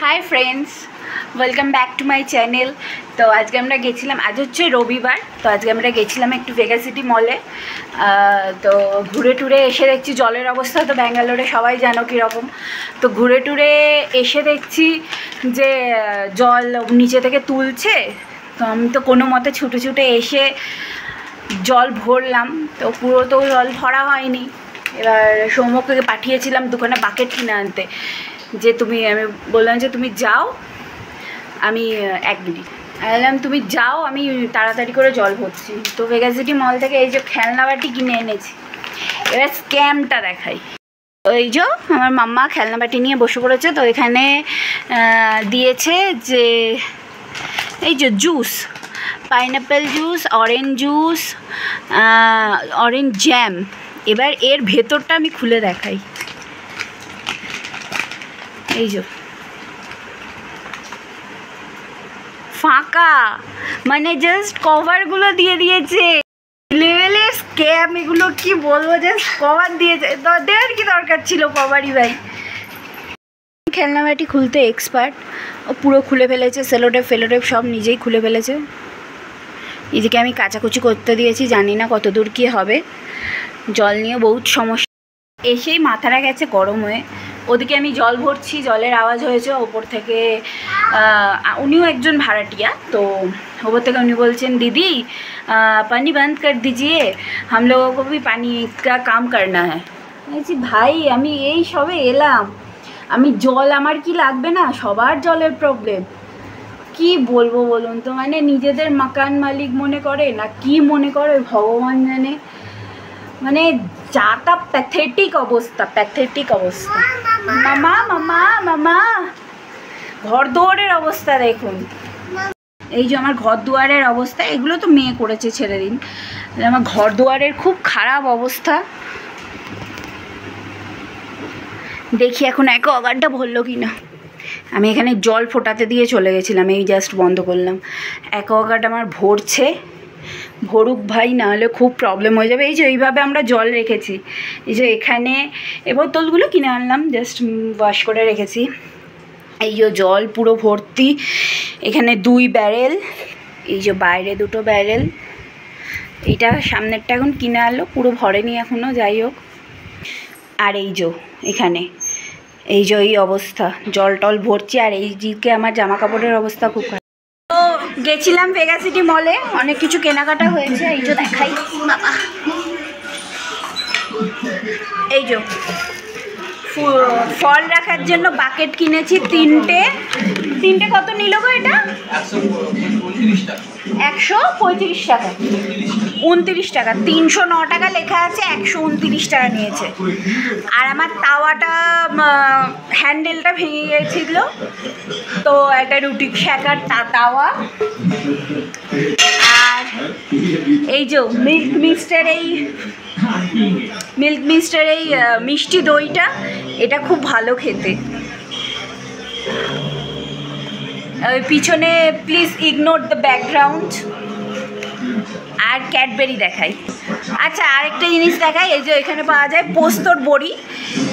Hi friends welcome back to my channel. तो आज के আমরা গেছিলাম, আজ হচ্ছে রবিবার। তো আজকে আমরা গেছিলাম একটু ভেগা সিটি মলে। তো ঘুরে টুরে এসে দেখছি জলের অবস্থা তো ব্যাঙ্গালোরে সবাই জানো কীরকম। তো ঘুরে টুরে এসে দেখছি যে জল নিচে থেকে তুলছে। তো আমি তো কোনো মতে ছুটে ছুটে এসে জল ভরলাম, তো পুরো তো জল ভরা হয়নি। এবার সৌম্যকে পাঠিয়েছিলাম দোকানে বাকেট কিনে আনতে, যে তুমি আমি বললাম যে তুমি যাও, আমি 1 মিনিট বললাম তুমি যাও, আমি তাড়াতাড়ি করে জল ভরছি। তো ভেগা সিটি মল থেকে এই যে খেলনা বাটি কিনে এনেছি। এবার স্ক্যামটা দেখাই। তো এই যে আমার মাম্মা খেলনা বাটি নিয়ে বসে পড়েছে। তো এখানে দিয়েছে যে এই যে juice, pineapple juice, orange juice, orange jam. এবার এর ভেতরটা আমি খুলে দেখাই। এই যে ফাঁকা, মানে জাস্ট কভারগুলো দিয়ে দিয়েছে। লেভেলের স্ক্যাম এগুলো, কি বলবো, জাস্ট কভার দিয়েছে। দেওয়ার কি দরকার ছিল কভারই ভাই। খেলনা বাটি খুলতে এক্সপার্ট, ও পুরো খুলে ফেলেছে। সেলোটেপ ফেলোটেপ সব নিজেই খুলে ফেলেছে। এদিকে আমি কাচাকুচি করতে দিয়েছি, জানি না কত দূর কী হবে। জল নিয়ে বহুত সমস্যা, এসেই মাথাটা গেছে গরম হয়ে। ওদিকে আমি জল ভরছি, জলের আওয়াজ হয়েছে ওপর থেকে। উনিও একজন ভাড়াটিয়া, তো ওপর থেকে উনি বলছেন দিদি পানি বন্ধ কর দিজিয়ে, हम लोगों को भी पानी का काम करना है। বলছি ভাই আমি এই সবে এলাম, আমি জল আমার কি লাগবে না? সবার জলের প্রবলেম, কি বলবো বলুন তো। মানে নিজেদের মাকান মালিক মনে করে না কি মনে করে ভগবান জানে। মানে যাটা প্যাথেটিক অবস্থা, প্যাথেটিক অবস্থা। মামা মামা মামা ঘর দুয়ারের অবস্থা দেখুন। এই যে আমার ঘর দুয়ারের অবস্থা, এগুলো তো মেয়ে করেছে, ছেড়ে দিন। আমার ঘর দুয়ারের খুব খারাপ অবস্থা। দেখি এখন অ্যাকোয়াগার্ডটা ভরলো কি না। আমি এখানে জল ফোটাতে দিয়ে চলে গেছিলাম, এই জাস্ট বন্ধ করলাম। অ্যাকোয়াগার্ড আমার ভরছে, ভরুক ভাই, নাহলে খুব প্রবলেম হয়ে যাবে। এই যে এইভাবে আমরা জল রেখেছি, এই যে এখানে এ বোতলগুলো কিনে আনলাম, জাস্ট ওয়াশ করে রেখেছি। এই যে জল পুরো ভর্তি, এখানে 2 ব্যারেল, এই যে বাইরে 2 ব্যারেল। এইটা সামনেরটা এখন কিনে আনলো, পুরো ভরেনি এখনও, যাই হোক। আর এই যে এখানে এই যে এই অবস্থা, জল টল ভরছি। আর এই দিকে আমার জামা কাপড়ের অবস্থা খুব খারাপ। তো গেছিলাম ভেগা সিটি মলে, অনেক কিছু কেনাকাটা হয়েছে। এই যে দেখাই, বাবা এই যে ফল রাখার জন্য বাকেট কিনেছি 3টে। কত নিল গো এটা? 135 টাকা, 29 টাকা। 309 টাকা লেখা আছে, 129 টাকা নিয়েছে। আর আমার তাওয়াটা হ্যান্ডেলটা ভেঙে গিয়েছিল, তো একটা রুটি শেখার তাওয়া। আর এই যে মিল্ক মিস্টের এই মিষ্টি দইটা, এটা খুব ভালো খেতে। পিছনে প্লিজ ইগনোর দ্য ব্যাকগ্রাউন্ড। আর ক্যাডবেরি দেখাই। আচ্ছা আরেকটা জিনিস দেখাই, এই যে এখানে পাওয়া যায় পোস্তর বড়ি,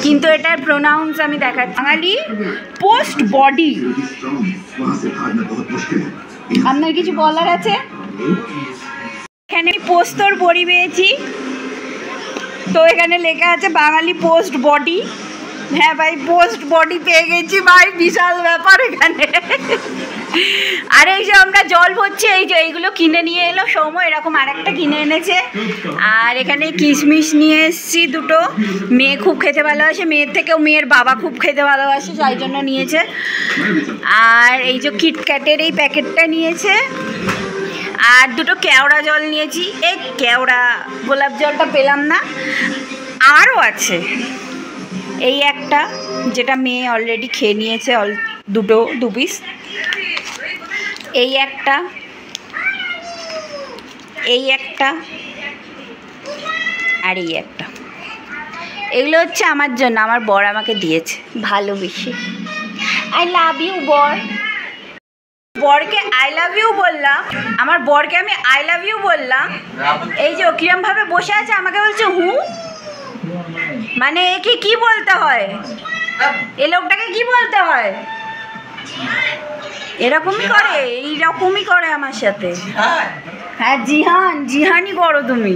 কিন্তু এটার প্রোনাউন্স আমি দেখাচ্ছি। বাঙালি পোস্ট বডি। আপনার কিছু বলার আছে? এখানে পোস্তর বড়ি পেয়েছি, তো এখানে লেখা আছে বাঙালি পোস্ট বডি। হ্যাঁ ভাই, পোস্ট বডি পেয়ে গেছি ভাই, বিশাল ব্যাপার এখানে। আর এই যে আমরা জল ভরছি, এই যে এইগুলো কিনে নিয়ে এলো সৌম্য, এরকম আরেকটা কিনে এনেছে। আর এখানে কিশমিশ নিয়ে এসছি 2। মেয়ে খুব খেতে ভালোবাসে, মেয়ের থেকেও মেয়ের বাবা খুব খেতে ভালোবাসে, তাই জন্য নিয়েছে। আর এই যে কিটক্যাটের এই প্যাকেটটা নিয়েছে। আর 2 কেওড়া জল নিয়েছি। এই কেওড়া গোলাপ জলটা পেলাম না, আরও আছে। এই একটা, যেটা মেয়ে অলরেডি খেয়ে নিয়েছে, 2 পিস। এই একটা, আর এই একটা। এগুলো হচ্ছে আমার জন্য, আমার বর আমাকে দিয়েছে ভালোবেসে। আই লাভ ইউ বর। বরকে আই লাভ ইউ বললাম, আমার বরকে আমি আই লাভ ইউ বললাম। এই যে কিরমভাবে বসে আছে, আমাকে বলছে হু। মানে একে কি বলতে হয়, এ লোকটাকে কি বলতে হয়? এরকমই করে, এইরকমই করে আমার সাথে। হ্যাঁ জিহান, জিহানই করো তুমি।